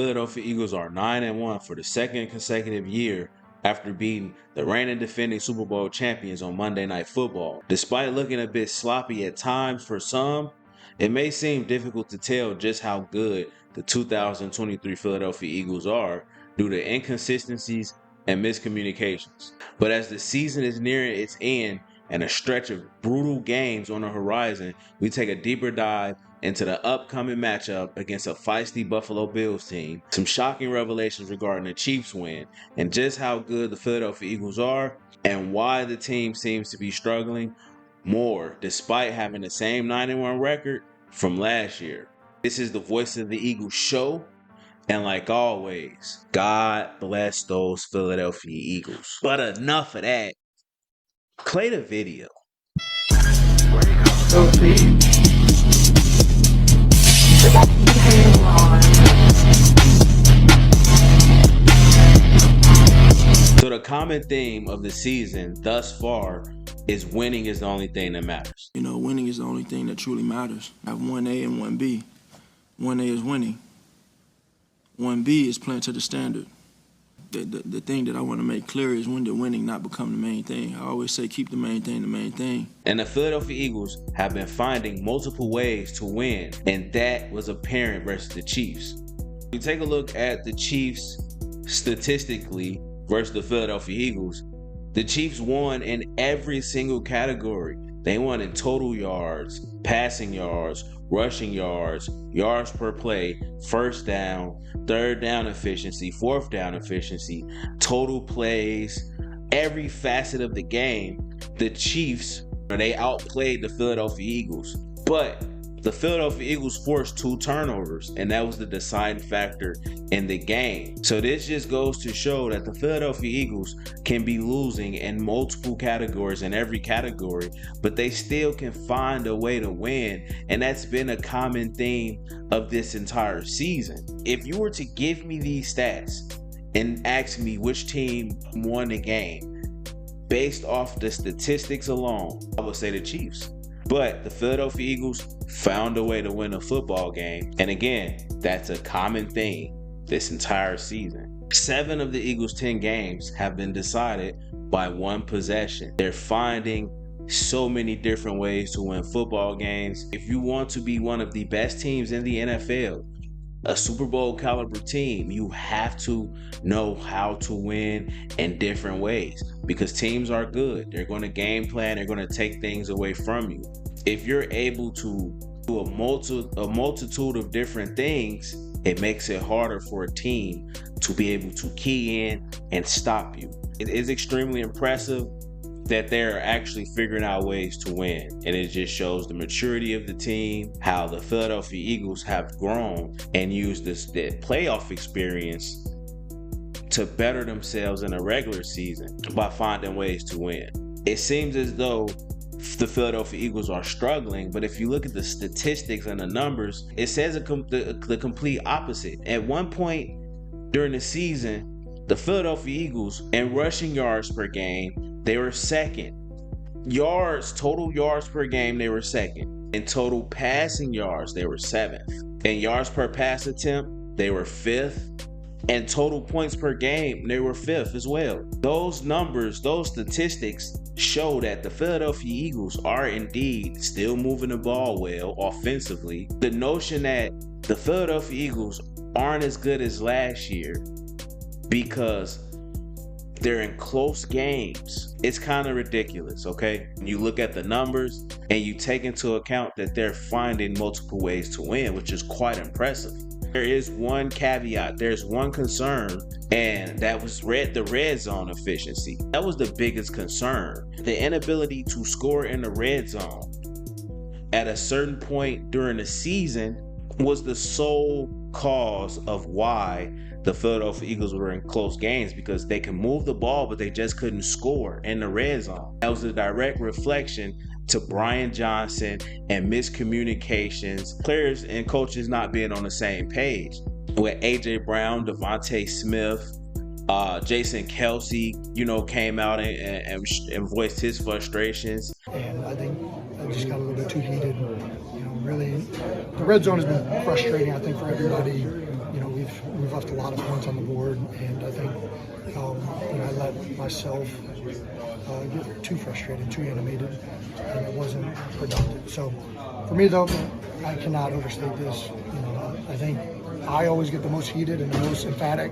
Philadelphia Eagles are 9-1 for the second consecutive year after beating the reigning defending Super Bowl champions on Monday Night Football. Despite looking a bit sloppy at times for some, it may seem difficult to tell just how good the 2023 Philadelphia Eagles are due to inconsistencies and miscommunications. But as the season is nearing its end and a stretch of brutal games on the horizon, we take a deeper dive into the upcoming matchup against a feisty Buffalo Bills team, some shocking revelations regarding the Chiefs win, and just how good the Philadelphia Eagles are and why the team seems to be struggling more despite having the same 9-1 record from last year. This is the Voice of the Eagles show, and like always, God bless those Philadelphia Eagles. But enough of that. Play the video. So the common theme of the season thus far is winning is the only thing that matters. You know, winning is the only thing that truly matters. I have 1A and 1B. 1A is winning. 1B is playing to the standard. The thing that I want to make clear is when the winning not become the main thing. I always say keep the main thing the main thing. And the Philadelphia Eagles have been finding multiple ways to win, and that was apparent versus the Chiefs. We take a look at the Chiefs statistically versus the Philadelphia Eagles. The Chiefs won in every single category. They won in total yards, passing yards, rushing yards, yards per play, first down, third down efficiency, fourth down efficiency, total plays, every facet of the game. The Chiefs, they outplayed the Philadelphia Eagles. But the Philadelphia Eagles forced 2 turnovers, and that was the deciding factor in the game. So this just goes to show that the Philadelphia Eagles can be losing in multiple categories, in every category, but they still can find a way to win. And that's been a common theme of this entire season. If you were to give me these stats and ask me which team won the game, based off the statistics alone, I would say the Chiefs. But the Philadelphia Eagles found a way to win a football game. And again, that's a common thing this entire season. 7 of the Eagles' 10 games have been decided by 1 possession. They're finding so many different ways to win football games. If you want to be one of the best teams in the NFL, a Super Bowl caliber team, you have to know how to win in different ways, because teams are good. They're going to game plan. They're going to take things away from you. If you're able to do a multitude of different things, it makes it harder for a team to be able to key in and stop you. It is extremely impressive that they're actually figuring out ways to win. And it just shows the maturity of the team, how the Philadelphia Eagles have grown and used their playoff experience to better themselves in a regular season by finding ways to win. It seems as though the Philadelphia Eagles are struggling, but if you look at the statistics and the numbers, it says the complete opposite. At one point during the season, the Philadelphia Eagles in rushing yards per game, they were second. Total yards per game, they were second. In total passing yards, they were 7th. In yards per pass attempt, they were 5th. And total points per game, they were 5th as well. Those numbers, those statistics show that the Philadelphia Eagles are indeed still moving the ball well offensively. The notion that the Philadelphia Eagles aren't as good as last year because they're in close games, it's kind of ridiculous, okay? You look at the numbers and you take into account that they're finding multiple ways to win, which is quite impressive. There is one caveat, there's one concern, and that was the red zone efficiency. That was the biggest concern. The inability to score in the red zone at a certain point during the season was the sole cause of why the Philadelphia Eagles were in close games, because they can move the ball, but they just couldn't score in the red zone. That was a direct reflection to Brian Johnson and miscommunications, players and coaches not being on the same page. With A.J. Brown, Devontae Smith, Jason Kelce, came out and voiced his frustrations. And I think I just got a little bit too heated. Really, the red zone has been frustrating, I think, for everybody. We've left a lot of points on the board, and I think I let myself get too frustrated, too animated, and it wasn't productive. So for me, though, I cannot overstate this. I think I always get the most heated and the most emphatic.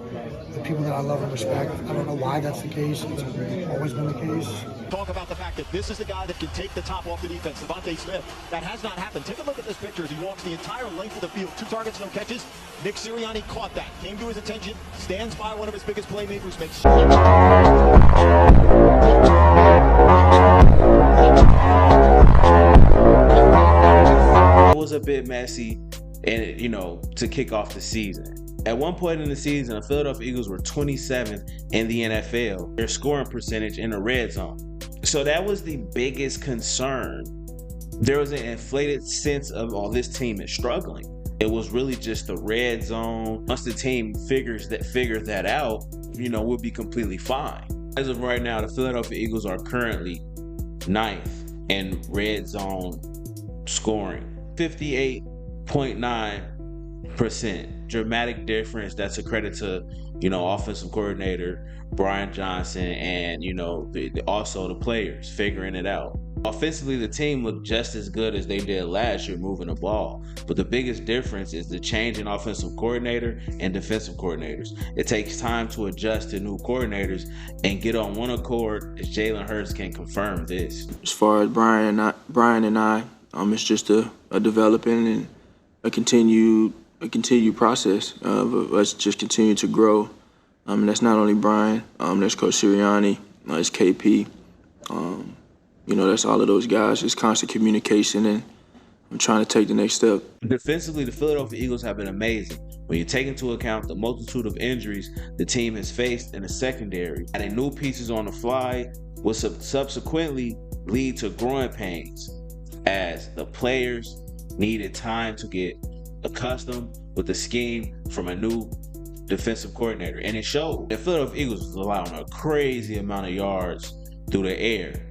The people that I love and respect, I don't know why that's the case. It's always been the case. Talk about the fact that this is the guy that can take the top off the defense, Devontae Smith. That has not happened. Take a look at this picture as he walks the entire length of the field. 2 targets, no catches. Nick Sirianni caught that, came to his attention, stands by one of his biggest playmakers, makes It was a bit messy, and to kick off the season. At one point in the season, the Philadelphia Eagles were 27th in the NFL, their scoring percentage in the red zone. So that was the biggest concern. There was an inflated sense of, this team is struggling. It was really just the red zone. Once the team figures that out, we'll be completely fine. As of right now, the Philadelphia Eagles are currently 9th in red zone scoring, 58.9%. Dramatic difference. That's a credit to, offensive coordinator Brian Johnson and, also the players figuring it out. Offensively, the team looked just as good as they did last year moving the ball. But the biggest difference is the change in offensive coordinator and defensive coordinators. It takes time to adjust to new coordinators and get on one accord, as Jalen Hurts can confirm this. As far as Brian and I, it's just a developing and a continued process of us just continue to grow. And that's not only Brian, there's Coach Sirianni, there's KP. That's all of those guys. It's constant communication, and I'm trying to take the next step. Defensively, the Philadelphia Eagles have been amazing. When you take into account the multitude of injuries the team has faced in the secondary, adding new pieces on the fly will subsequently lead to growing pains as the players needed time to get accustomed with the scheme from a new defensive coordinator. And it showed. The Philadelphia Eagles was allowing a crazy amount of yards through the air.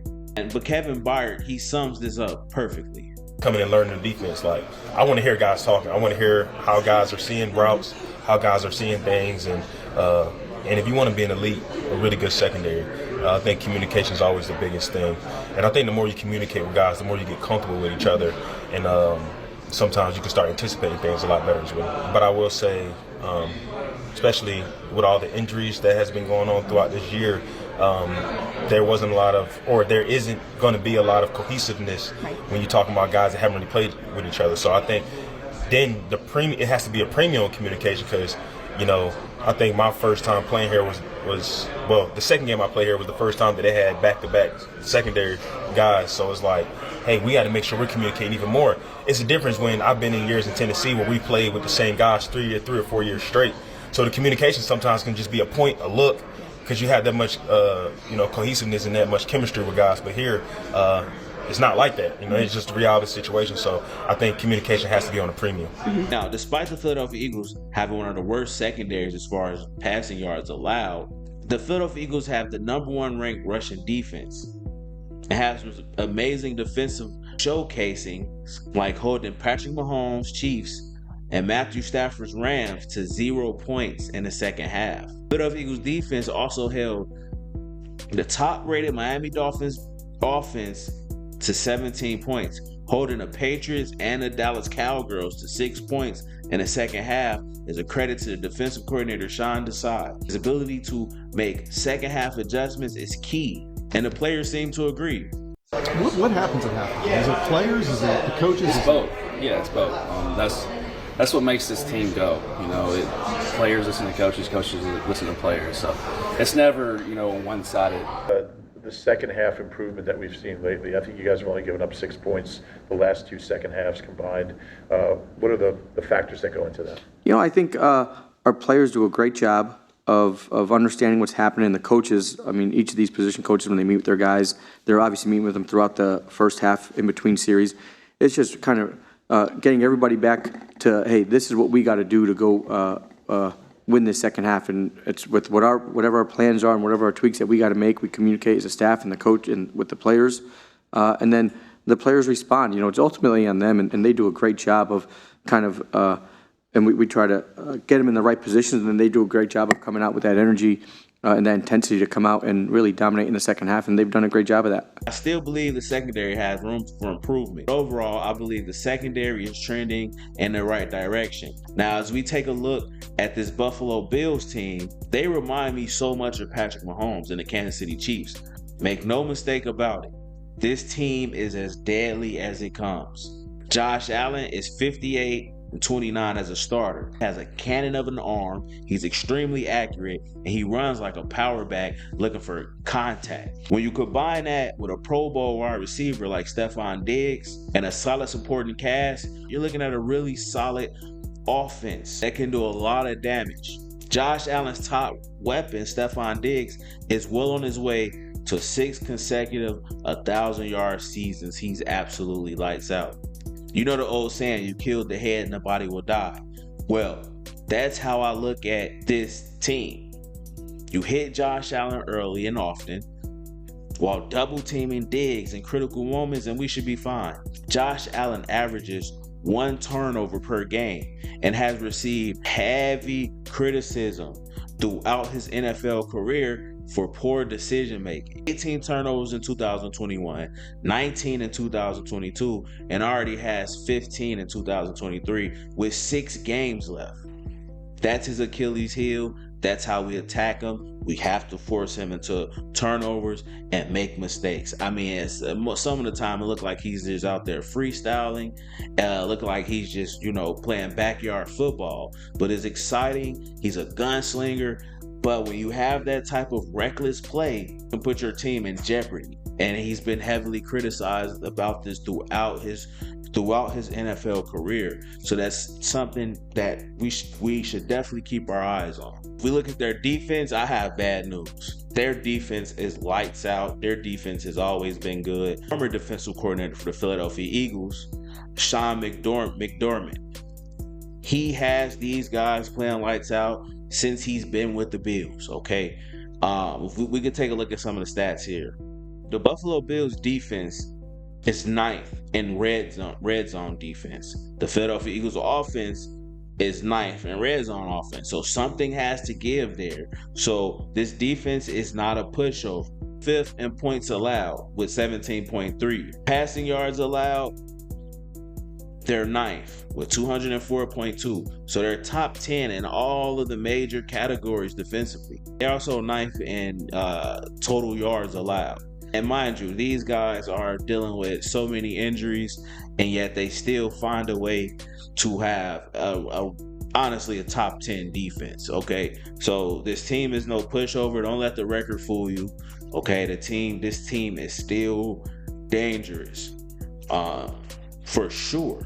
But Kevin Byard, he sums this up perfectly. Coming and learning the defense. I want to hear guys talking. I want to hear how guys are seeing routes, how guys are seeing things. And if you want to be an elite, a really good secondary, I think communication is always the biggest thing. And I think the more you communicate with guys, the more you get comfortable with each other. And sometimes you can start anticipating things a lot better as well. But I will say, especially with all the injuries that has been going on throughout this year, there wasn't a lot of, or there isn't going to be a lot of cohesiveness when you're talking about guys that haven't really played with each other. So I think then it has to be a premium on communication because, I think my first time playing here was the second game I played here was the first time that they had back-to-back secondary guys. So it's like, hey, we got to make sure we're communicating even more. It's a difference when I've been in years in Tennessee where we played with the same guys 3 or 4 years straight. So the communication sometimes can just be a point, a look, because you have that much, cohesiveness and that much chemistry with guys. But here, it's not like that. It's just the reality of the situation. So I think communication has to be on a premium. Now, despite the Philadelphia Eagles having one of the worst secondaries as far as passing yards allowed, the Philadelphia Eagles have the #1 ranked rushing defense. It has amazing defensive showcasing, like holding Patrick Mahomes' Chiefs and Matthew Stafford's Rams to 0 points in the second half. Philadelphia Eagles defense also held the top-rated Miami Dolphins offense to 17 points, holding the Patriots and the Dallas Cowgirls to 6 points in the second half is a credit to the defensive coordinator Sean Desai. His ability to make second-half adjustments is key, and the players seem to agree. What happens at halftime? Is it players? Is it the coaches? It's both. Yeah, it's both. That's what makes this team go. Players listen to coaches, coaches listen to players. So it's never, one-sided. The second half improvement that we've seen lately, I think you guys have only given up 6 points the last 2 second halves combined. What are the factors that go into that? I think our players do a great job of understanding what's happening. The coaches, each of these position coaches, when they meet with their guys, they're obviously meeting with them throughout the first half in between series. It's just kind of getting everybody back to, hey, this is what we got to do to go win this second half, and it's with whatever our plans are and whatever our tweaks that we got to make. We communicate as a staff and the coach and with the players, and then the players respond. It's ultimately on them, and they do a great job of kind of and we try to get them in the right positions, and then they do a great job of coming out with that energy and that intensity to come out and really dominate in the second half, and they've done a great job of that. I still believe the secondary has room for improvement. Overall, I believe the secondary is trending in the right direction. Now, as we take a look at this Buffalo Bills team, they remind me so much of Patrick Mahomes and the Kansas City Chiefs. Make no mistake about it, this team is as deadly as it comes. Josh Allen is 58-29 as a starter. Has a cannon of an arm. He's extremely accurate, and he runs like a power back looking for contact. When you combine that with a Pro Bowl wide receiver like Stephon Diggs and a solid supporting cast, you're looking at a really solid offense that can do a lot of damage. Josh Allen's top weapon, Stephon Diggs, is well on his way to 6 consecutive 1,000-yard seasons. He's absolutely lights out. You know the old saying, you killed the head and the body will die. Well, that's how I look at this team. You hit Josh Allen early and often while double teaming Diggs in critical moments, and we should be fine. Josh Allen averages 1 turnover per game and has received heavy criticism throughout his NFL career for poor decision making. 18 turnovers in 2021, 19 in 2022, and already has 15 in 2023 with 6 games left. That's his Achilles heel. That's how we attack him. We have to force him into turnovers and make mistakes. I mean, some of the time it looked like he's just out there freestyling, look like he's just, playing backyard football. But it's exciting. He's a gunslinger. But when you have that type of reckless play, you can put your team in jeopardy. And he's been heavily criticized about this throughout his NFL career. So that's something that we should definitely keep our eyes on. If we look at their defense, I have bad news. Their defense is lights out. Their defense has always been good. Former defensive coordinator for the Philadelphia Eagles, Sean McDermott. He has these guys playing lights out since he's been with the Bills, okay? If we could take a look at some of the stats here. The Buffalo Bills defense is 9th in red zone defense. The Philadelphia Eagles offense is 9th in red zone offense. So something has to give there. So this defense is not a pushover. 5th in points allowed with 17.3. Passing yards allowed, they're 9th with 204.2. So they're top 10 in all of the major categories defensively. They're also 9th in total yards allowed. And mind you, these guys are dealing with so many injuries, and yet they still find a way to have honestly a top 10 defense. Okay, so this team is no pushover. Don't let the record fool you. Okay, this team is still dangerous, for sure.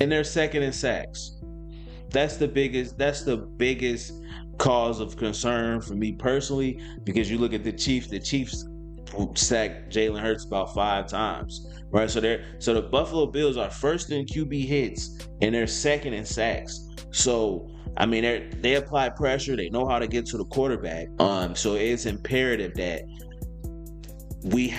And they're 2nd in sacks. That's the biggest cause of concern for me personally, because you look at the Chiefs sacked Jalen Hurts about 5 times, right? So the Buffalo Bills are 1st in QB hits and they're 2nd in sacks. So I mean, they apply pressure. They know how to get to the quarterback. So it's imperative that we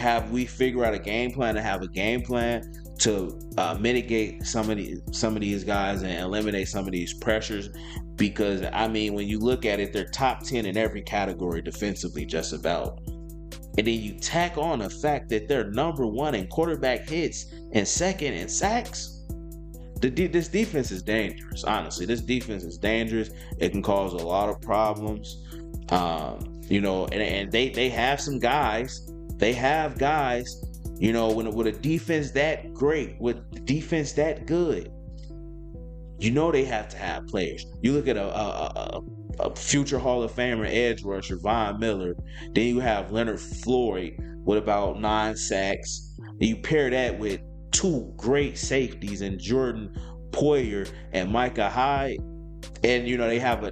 figure out a game plan to mitigate some of these guys and eliminate some of these pressures. Because I mean, when you look at it, they're top 10 in every category defensively, just about. And then you tack on the fact that they're number 1 in quarterback hits and 2nd in sacks. This defense is dangerous. Honestly, this defense is dangerous. It can cause a lot of problems. And they have some guys. They have guys. With a defense that great, with defense that good, they have to have players. You look at a future Hall of Famer edge rusher, Von Miller. Then you have Leonard Floyd with about 9 sacks. And you pair that with 2 great safeties in Jordan Poyer and Micah Hyde. And they have a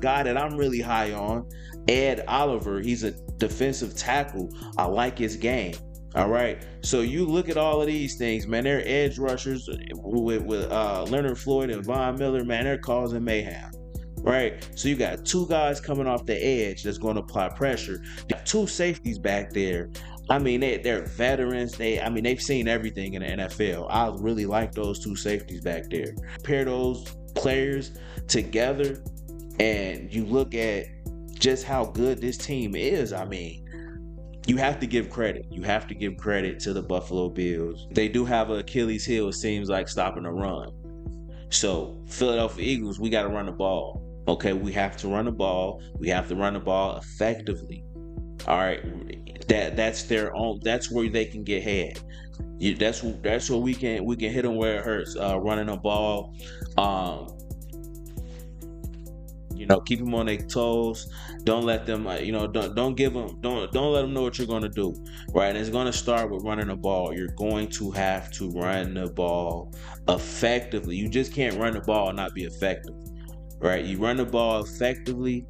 guy that I'm really high on, Ed Oliver. He's a defensive tackle. I like his game. All right. So you look at all of these things, man. They're edge rushers with Leonard Floyd and Von Miller. Man, they're causing mayhem. Right. So you got 2 guys coming off the edge that's going to apply pressure. You got 2 safeties back there I mean, they're veterans. They've seen everything in the NFL. I really like those two safeties back there. Pair those players together, and you look at just how good this team is. I mean, you have to give credit. You have to give credit to the Buffalo Bills. They do have an Achilles heel, it seems like, stopping the run. So, Philadelphia Eagles, we got to run the ball. Okay, we have to run the ball. We have to run the ball effectively. All right, that's their own. That's where they can get ahead. That's where we can hit them where it hurts. Running the ball. Keep them on their toes. Don't let them, don't give them, don't let them know what you're going to do, right? And it's going to start with running the ball. You're going to have to run the ball effectively. You just can't run the ball and not be effective, right? You run the ball effectively,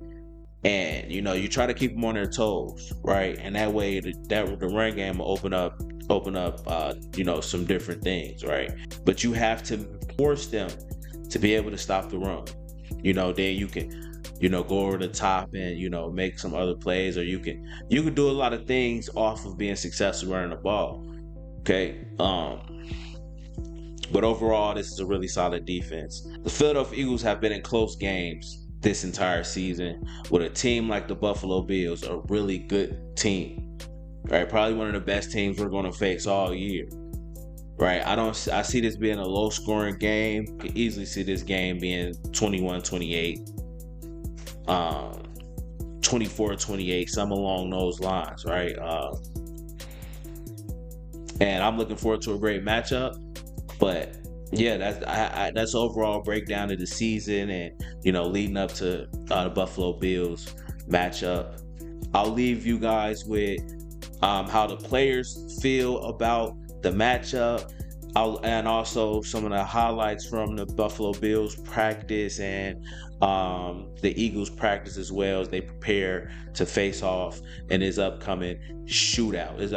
and you try to keep them on their toes, right? And that way, the run game will open up, some different things, right? But you have to force them to be able to stop the run. Then you can, go over the top and, make some other plays, or you can do a lot of things off of being successful running the ball. Okay. But overall, this is a really solid defense. The Philadelphia Eagles have been in close games this entire season with a team like the Buffalo Bills, a really good team, right? Probably one of the best teams we're going to face all year. Right, I see this being a low-scoring game. Could easily see this game being 21-28, 24-28, something along those lines, right? And I'm looking forward to a great matchup. But yeah, that's overall breakdown of the season, and leading up to the Buffalo Bills matchup. I'll leave you guys with how the players feel about the matchup, and also some of the highlights from the Buffalo Bills practice and the Eagles practice as well, as they prepare to face off in this upcoming shootout. It's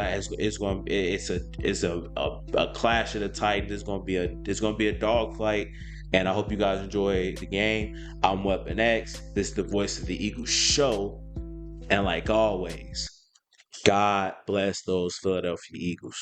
a clash of the Titans. It's going to be a dogfight, and I hope you guys enjoy the game. I'm Weapon X. This is the Voice of the Eagles show, and like always, God bless those Philadelphia Eagles.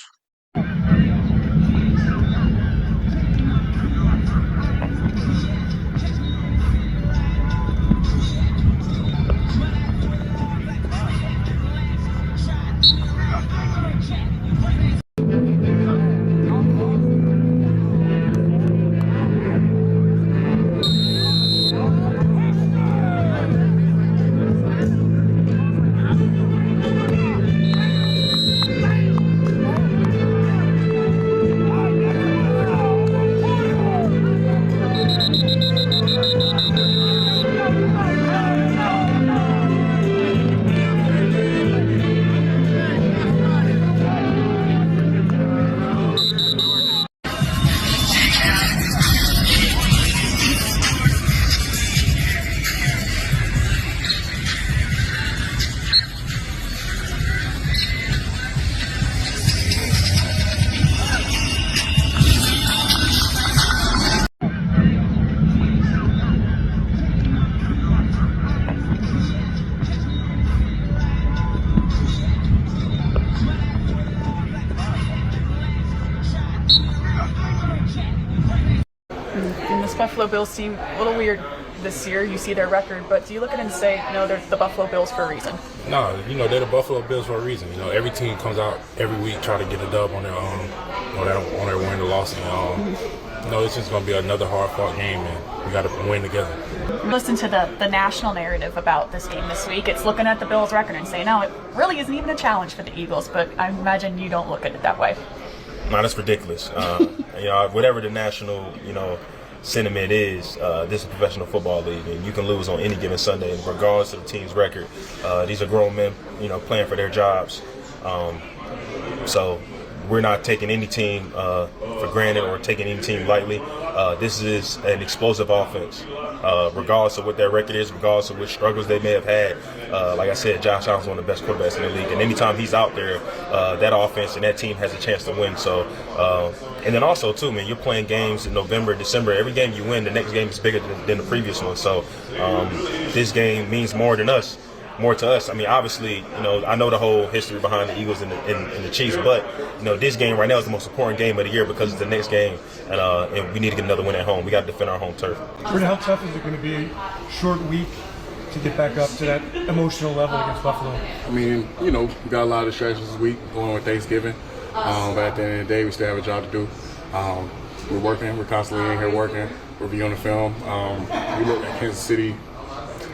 Buffalo Bills team, a little weird this year. You see their record, but do you look at it and say, no, they're the Buffalo Bills for a reason? No, they're the Buffalo Bills for a reason. Every team comes out every week trying to get a dub on their own, on their win or loss. It's just going to be another hard-fought game, and we got to win together. Listen to the national narrative about this game this week. It's looking at the Bills' record and saying, no, it really isn't even a challenge for the Eagles, but I imagine you don't look at it that way. No, that's ridiculous. Whatever the national, sentiment is, this is a professional football league, and you can lose on any given Sunday, and regardless of the team's record. These are grown men, playing for their jobs. So we're not taking any team for granted or taking any team lightly. This is an explosive offense, regardless of what their record is, regardless of which struggles they may have had. Like I said, Josh Allen's one of the best quarterbacks in the league, and anytime he's out there, that offense and that team has a chance to win. So, and then also too, man, you're playing games in November, December. Every game you win, the next game is bigger than the previous one. So, this game means more than us. more to us. I mean, obviously, you know, I know the whole history behind the Eagles and the Chiefs, but, you know, this game right now is the most important game of the year because it's the next game, and we need to get another win at home. We got to defend our home turf. How tough is it going to be a short week to get back up to that emotional level against Buffalo? I mean, you know, we got a lot of distractions this week going with Thanksgiving, but at the end of the day, we still have a job to do. We're working. We're constantly in here working, reviewing the film. We look at Kansas City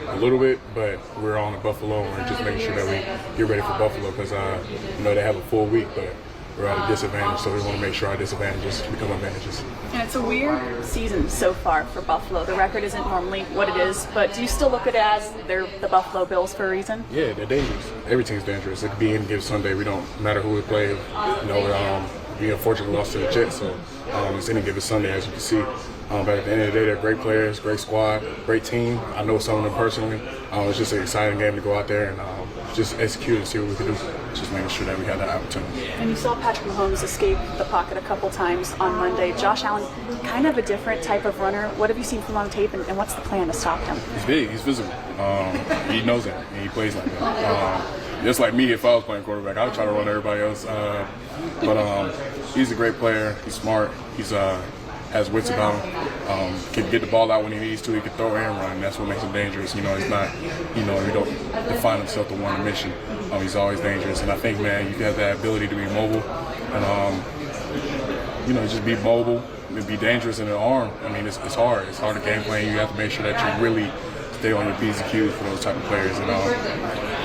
a little bit, but we're on to Buffalo, and we're just making sure that we get ready for Buffalo because, you know, they have a full week, but we're at a disadvantage, so we want to make sure our disadvantages become advantages. And it's a weird season so far for Buffalo. The record isn't normally what it is, but do you still look at it as they're the Buffalo Bills for a reason? Yeah, they're dangerous. Everything's dangerous. It could be any given Sunday. We don't matter who we play. You know, we unfortunately lost to the Jets, so it's any given Sunday, as you can see. But at the end of the day, they're great players, great squad, great team. I know some of them personally. It's just an exciting game to go out there and just execute and see what we can do. Just making sure that we have that opportunity. And you saw Patrick Mahomes escape the pocket a couple times on Monday. Josh Allen, kind of a different type of runner. What have you seen from him on tape, and what's the plan to stop him? He's big. He's physical. He knows that, and he plays like that. Just like me, if I was playing quarterback, I would try to run everybody else. But he's a great player. He's smart. He's has wits about him. Can get the ball out when he needs to. He can throw and run. That's what makes him dangerous. You know, he's not. You know, he don't define himself to one mission. He's always dangerous. And I think, man, you have that ability to be mobile and you know, just be mobile and be dangerous in the arm. I mean, it's hard. It's hard to game plan. You have to make sure that you really stay on your P's and Q's for those type of players. And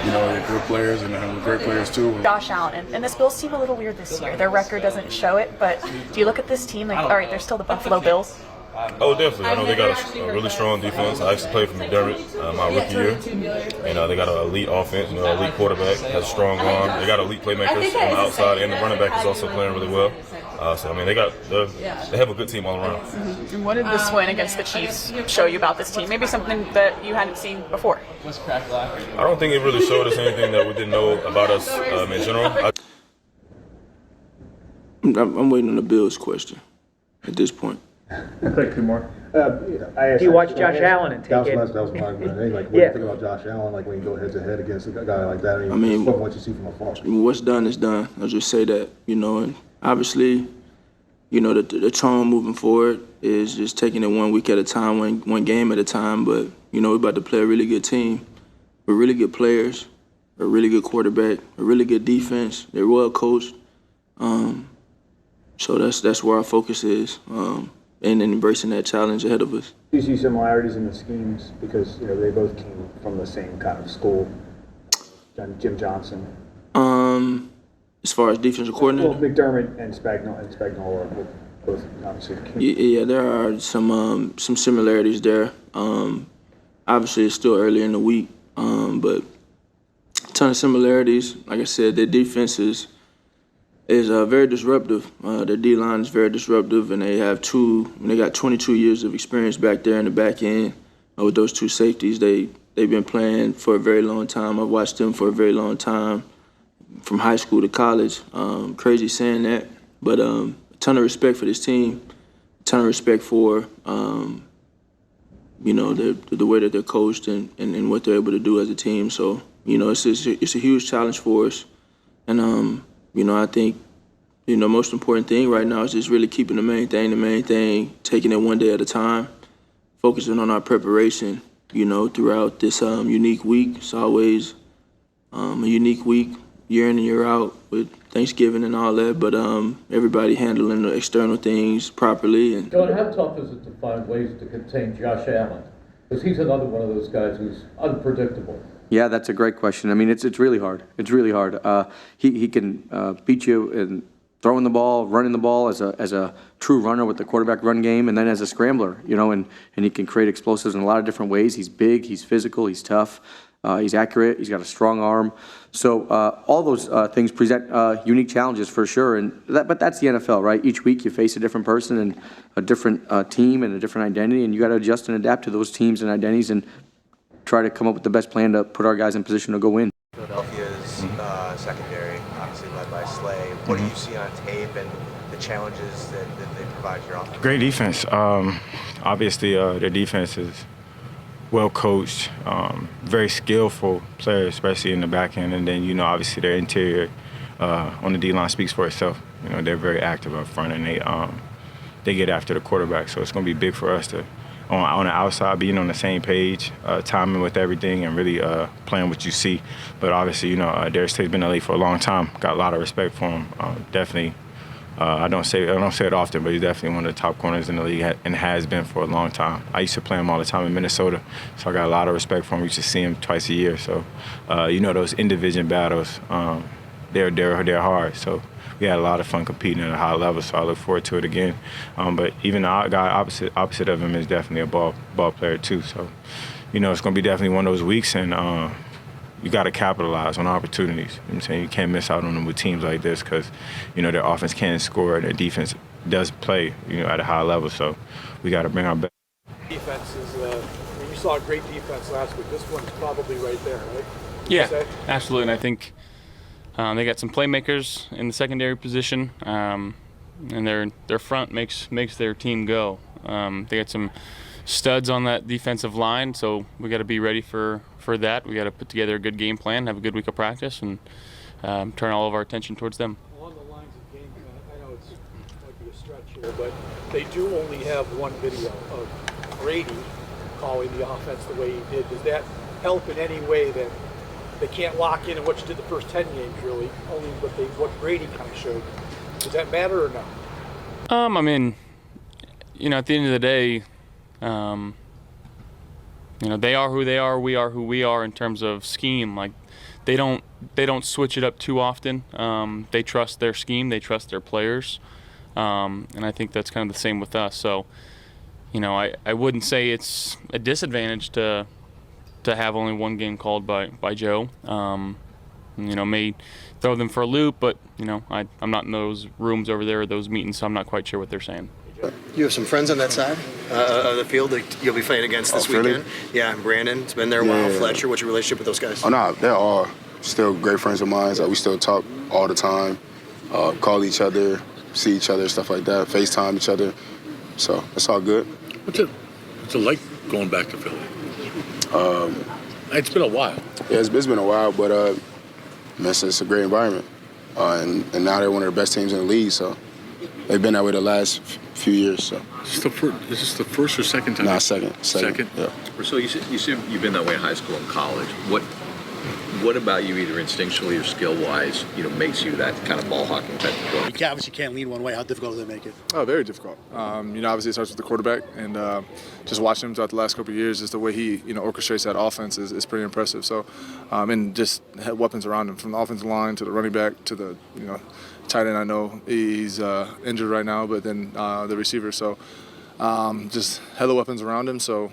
you know, they're good players and they're great players too. Josh Allen, and this Bills team a little weird this year. Their record doesn't show it, but do you look at this team like, all right, they're still the Buffalo Bills? Oh, definitely. I know they got a really strong defense. I actually played for McDermott my rookie year, and they got an elite offense, you know, elite quarterback, has a strong arm. They got elite playmakers on the outside, and the running back is also playing really well. So I mean, they have a good team all around. Mm-hmm. And what did this win against the Chiefs show you about this team? Maybe something that you hadn't seen before. I don't think it really showed us anything that we didn't know about us in general. I'm waiting on the Bills question at this point. Quick, two more. Do you watch Josh Allen and take it? That was my thing. Like, what do you think about Josh Allen? Like, when you go head to head against a guy like that, I mean, what you see from afar. What's done is done. I'll just say that, you know, and obviously, you know, the tone moving forward is just taking it 1 week at a time, one game at a time. But, you know, we're about to play a really good team with really good players, a really good quarterback, a really good defense. They're well coached. So that's where our focus is. And then embracing that challenge ahead of us. Do you see similarities in the schemes because, you know, they both came from the same kind of school? Jim Johnson. As far as defensive coordinator. Well, McDermott and Spagnuolo are both obviously. Yeah, there are some similarities there. Obviously, it's still early in the week, but a ton of similarities. Like I said, their defense is very disruptive. Their D-line is very disruptive, and they got 22 years of experience back there in the back end with those two safeties. They've been playing for a very long time. I've watched them for a very long time, from high school to college. Crazy saying that, but a ton of respect for this team, a ton of respect for you know, the way that they're coached and what they're able to do as a team. So, you know, it's a huge challenge for us, and you know, I think, you know, most important thing right now is just really keeping the main thing, taking it one day at a time, focusing on our preparation, you know, throughout this unique week. It's always a unique week, year in and year out, with Thanksgiving and all that, but everybody handling the external things properly. And Don, how tough is it to find ways to contain Josh Allen? Because he's another one of those guys who's unpredictable. Yeah, that's a great question. I mean, it's really hard. It's really hard. He can beat you in throwing the ball, running the ball as a true runner with the quarterback run game, and then as a scrambler, you know, and he can create explosives in a lot of different ways. He's big, he's physical, he's tough, he's accurate, he's got a strong arm. So all those things present unique challenges for sure. But that's the NFL, right? Each week you face a different person and a different team and a different identity, and you got to adjust and adapt to those teams and identities and try to come up with the best plan to put our guys in position to go win. Philadelphia's secondary, obviously led by Slay. What do you see on tape and the challenges that they provide your offense? Great defense. Obviously, their defense is well coached, very skillful players, especially in the back end. And then, obviously their interior on the D-line speaks for itself. They're very active up front, and they get after the quarterback. So it's going to be big for us to, on the outside, being on the same page, timing with everything, and really playing what you see. But obviously, Darius has been in the league for a long time. Got a lot of respect for him. Definitely. I don't say it often, but he's definitely one of the top corners in the league and has been for a long time. I used to play him all the time in Minnesota, so I got a lot of respect for him. We used to see him twice a year. So, those in-division battles, they're hard. So we had a lot of fun competing at a high level, so I look forward to it again. But even the guy opposite of him is definitely a ball player too. So, it's going to be definitely one of those weeks, and you got to capitalize on opportunities. You know what I'm saying? You can't miss out on them with teams like this because, their offense can score and their defense does play, at a high level. So we got to bring our best. Defense is, you saw a great defense last week. This one's probably right there, right? Yeah, absolutely. And I think they got some playmakers in the secondary position, and their front makes their team go. They got some studs on that defensive line, so we got to be ready for that. We got to put together a good game plan, have a good week of practice, and turn all of our attention towards them. Along the lines of game plan, I know it might be a stretch here, but they do only have one video of Brady calling the offense the way he did. Does that help in any way that they can't lock in on what you did the first 10 games, really, only what Brady kind of showed? Does that matter or no? I mean, at the end of the day, they are who they are. We are who we are in terms of scheme. Like, they don't switch it up too often. They trust their scheme. They trust their players, and I think that's kind of the same with us. So, I wouldn't say it's a disadvantage to have only one game called by Joe. May throw them for a loop, but I'm not in those rooms over there or those meetings, so I'm not quite sure what they're saying. You have some friends on that side of the field that you'll be playing against this weekend. Yeah, Brandon's been there a while. Fletcher, what's your relationship with those guys? Oh, no, they're all still great friends of mine. We still talk all the time, call each other, see each other, stuff like that, FaceTime each other. So it's all good. What's it like going back to Philly? It's been a while. Yeah, it's been a while, but it's a great environment. And now they're one of the best teams in the league, so they've been that way the last few years. So. Is this the first or second time? Nah, second. Yeah. So you said you've been that way in high school and college. What about you, either instinctually or skill-wise, makes you that kind of ball hawking type of player? You obviously can't lean one way. How difficult does it make it? Oh, very difficult. Obviously it starts with the quarterback, and just watching him throughout the last couple of years, just the way he, orchestrates that offense is pretty impressive. So, and just had weapons around him, from the offensive line to the running back to the, tight end. I know he's injured right now, but then the receiver. So, just hella weapons around him. So,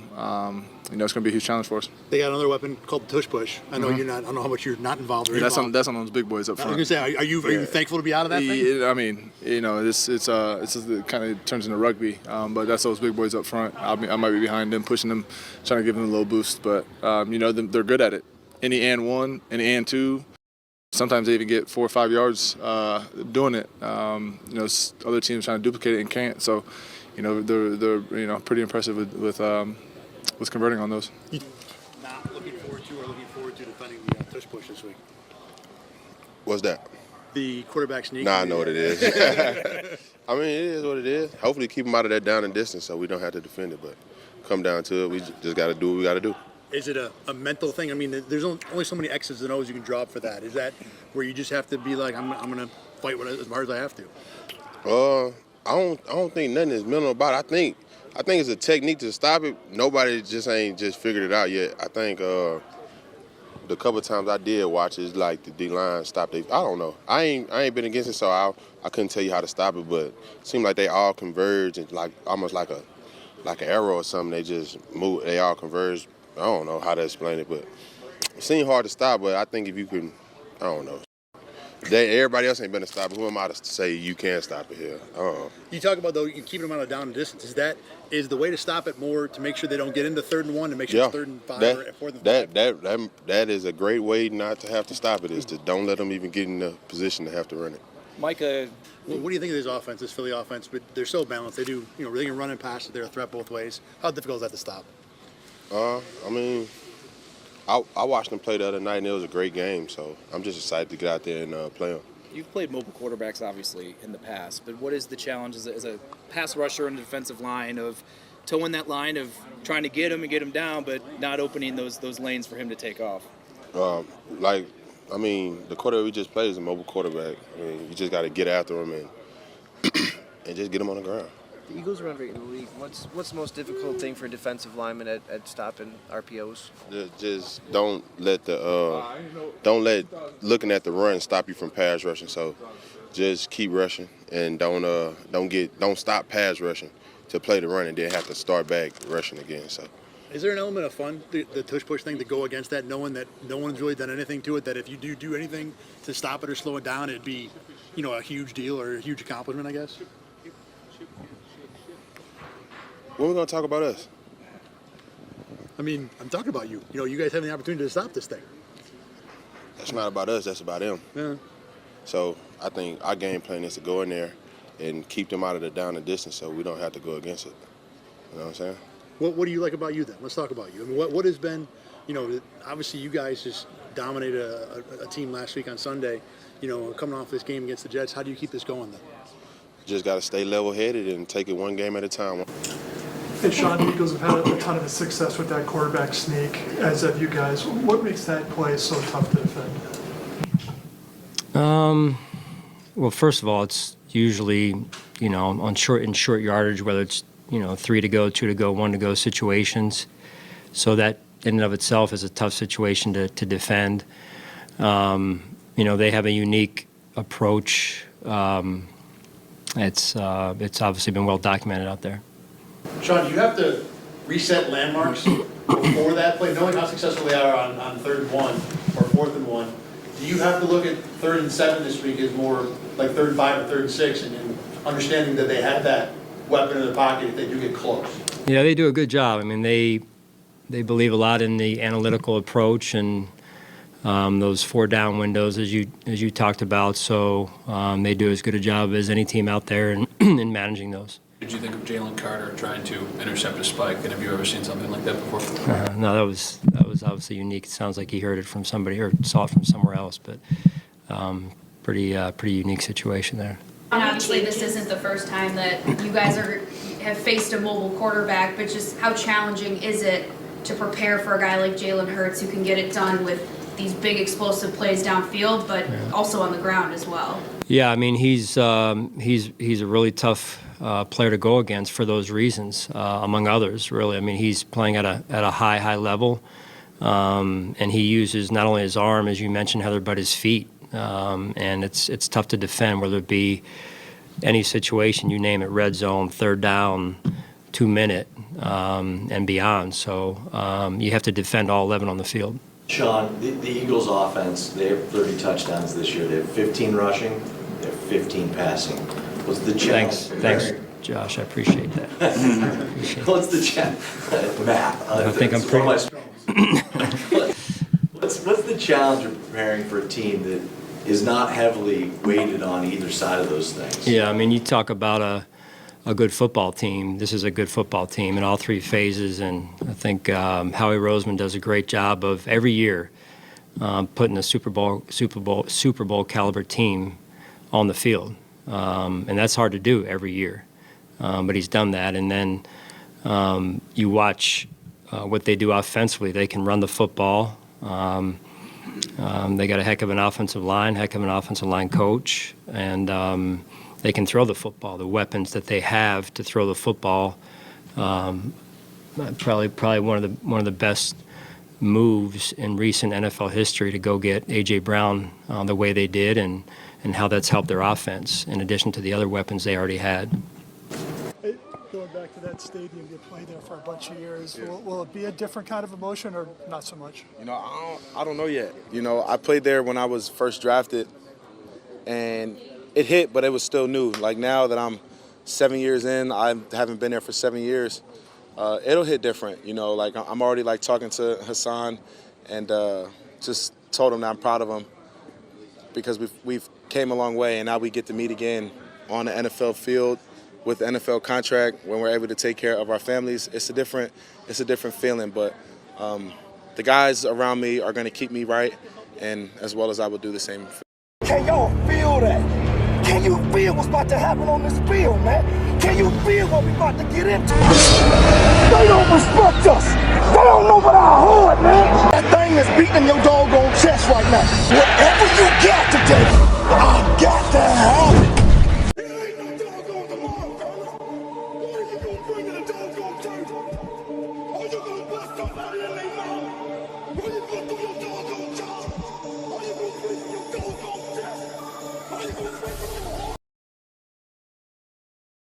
it's going to be a huge challenge for us. They got another weapon called the tush push. I know you're not. I don't know how much you're not involved. That's on those big boys up front. I was going to say, are you thankful to be out of that thing? I mean, it kind of turns into rugby, but that's those big boys up front. I might be behind them, pushing them, trying to give them a little boost. But they're good at it. Any and one, any and two. Sometimes they even get 4 or 5 yards doing it. Other teams trying to duplicate it and can't. So, they're pretty impressive with converting on those. Not looking forward to defending the tush push this week. What's that? The quarterback sneak. Nah, I know what it is. I mean, it is what it is. Hopefully keep them out of that down and distance so we don't have to defend it. But come down to it, we just got to do what we got to do. Is it a mental thing? I mean, there's only so many X's and O's you can drop for that. Is that where you just have to be like, I'm going to fight as hard as I have to? I don't think nothing is mental about it. I think it's a technique to stop it. Nobody ain't figured it out yet. I think the couple of times I did watch it, it's like the D-line stopped it. I don't know. I ain't been against it, so I couldn't tell you how to stop it, but it seemed like they all converged and almost like an arrow or something. They just move. They all converged. I don't know how to explain it, but it seemed hard to stop, but I think if you can, I don't know. Everybody else ain't been to stop it. Who am I to say you can't stop it here? You talk about, though, you keep them out of down and distance. Is the way to stop it more to make sure they don't get into 3rd and 1, to make sure it's 3rd and 5 or 4th and 5? That is a great way not to have to stop it, is to don't let them even get in the position to have to run it. Mike, what do you think of this offense, this Philly offense? But they're so balanced. They do, they can run and pass. They're a threat both ways. How difficult is that to stop? I mean, I watched them play the other night, and it was a great game. So I'm just excited to get out there and play them. You've played mobile quarterbacks, obviously, in the past, but what is the challenge as a pass rusher in the defensive line of towing that line of trying to get him and get him down, but not opening those lanes for him to take off? The quarterback we just played is a mobile quarterback. I mean, you just got to get after him and just get him on the ground. The Eagles run rate in the league. What's the most difficult thing for a defensive lineman at stopping RPOs? Just don't let looking at the run stop you from pass rushing. So just keep rushing and don't stop pass rushing to play the run and then have to start back rushing again. So. Is there an element of fun, the tush-push thing, to go against that, knowing that no one's really done anything to it, that if you do anything to stop it or slow it down, it'd be, a huge deal or a huge accomplishment, I guess? When are we going to talk about us? I mean, I'm talking about you. You guys have the opportunity to stop this thing. That's not about us. That's about them. Yeah. So I think our game plan is to go in there and keep them out of the down and distance so we don't have to go against it. You know what I'm saying? What do you like about you then? Let's talk about you. I mean, what has been, obviously you guys just dominated a team last week on Sunday, coming off this game against the Jets. How do you keep this going then? Just got to stay level-headed and take it one game at a time. And Sean, the Eagles have had a ton of success with that quarterback sneak, as have you guys. What makes that play so tough to defend? Well, first of all, it's usually, on short yardage, whether it's 3 to go, 2 to go, 1 to go situations. So that in and of itself is a tough situation to defend. They have a unique approach. It's obviously been well documented out there. Sean, do you have to reset landmarks before that play, knowing how successful they are on 3rd and 1 or 4th and 1? Do you have to look at 3rd and 7 this week as more like 3rd and 5 or 3rd and 6 and understanding that they have that weapon in the pocket if they do get close? Yeah, they do a good job. I mean, they believe a lot in the analytical approach and those 4-down windows as you talked about. So they do as good a job as any team out there in managing those. Did you think of Jalen Carter trying to intercept a spike? And have you ever seen something like that before? No, that was obviously unique. It sounds like he heard it from somebody or saw it from somewhere else, but pretty unique situation there. And obviously, this isn't the first time that you guys have faced a mobile quarterback, but just how challenging is it to prepare for a guy like Jalen Hurts who can get it done with these big explosive plays downfield, but also on the ground as well? Yeah, I mean, he's a really tough player to go against for those reasons, among others, really. I mean, he's playing at a high level, and he uses not only his arm, as you mentioned, Heather, but his feet. And it's tough to defend, whether it be any situation, you name it, Redzone, 3rd down, 2-minute, and beyond. So you have to defend all 11 on the field. Sean, the Eagles offense, they have 30 touchdowns this year. They have 15 rushing, they have 15 passing. What's the challenge? Thanks, Josh. I appreciate that. What's the challenge? Matt. I think I'm pretty... What's the challenge of preparing for a team that is not heavily weighted on either side of those things? Yeah, I mean, you talk about a good football team. This is a good football team in all 3 phases, and I think Howie Roseman does a great job of every year putting a Super Bowl caliber team on the field, and that's hard to do every year. But he's done that, and then you watch what they do offensively. They can run the football. They got a heck of an offensive line coach, and they can throw the football. The weapons that they have to throw the football, probably one of the best moves in recent NFL history to go get A.J. Brown the way they did, and how that's helped their offense in addition to the other weapons they already had. Going back to that stadium, you played there for a bunch of years. Yeah. Will it be a different kind of emotion or not so much? I don't know yet. I played there when I was first drafted, and it hit, but it was still new. Like now that I'm 7 years in, I haven't been there for 7 years. It'll hit different. Like I'm already like talking to Hassan, and just told him that I'm proud of him because we've came a long way, and now we get to meet again on the NFL field with the NFL contract, when we're able to take care of our families, it's a different feeling. But the guys around me are going to keep me right, and as well as I will do the same. Can y'all feel that? Can you feel what's about to happen on this field, man? Can you feel what we about to get into? They don't respect us. They don't know about our heart, man. That thing that's beating in your doggone chest right now. Whatever you got today, I got to have it. Are you gonna bust somebody in their mouth? Are you gonna do your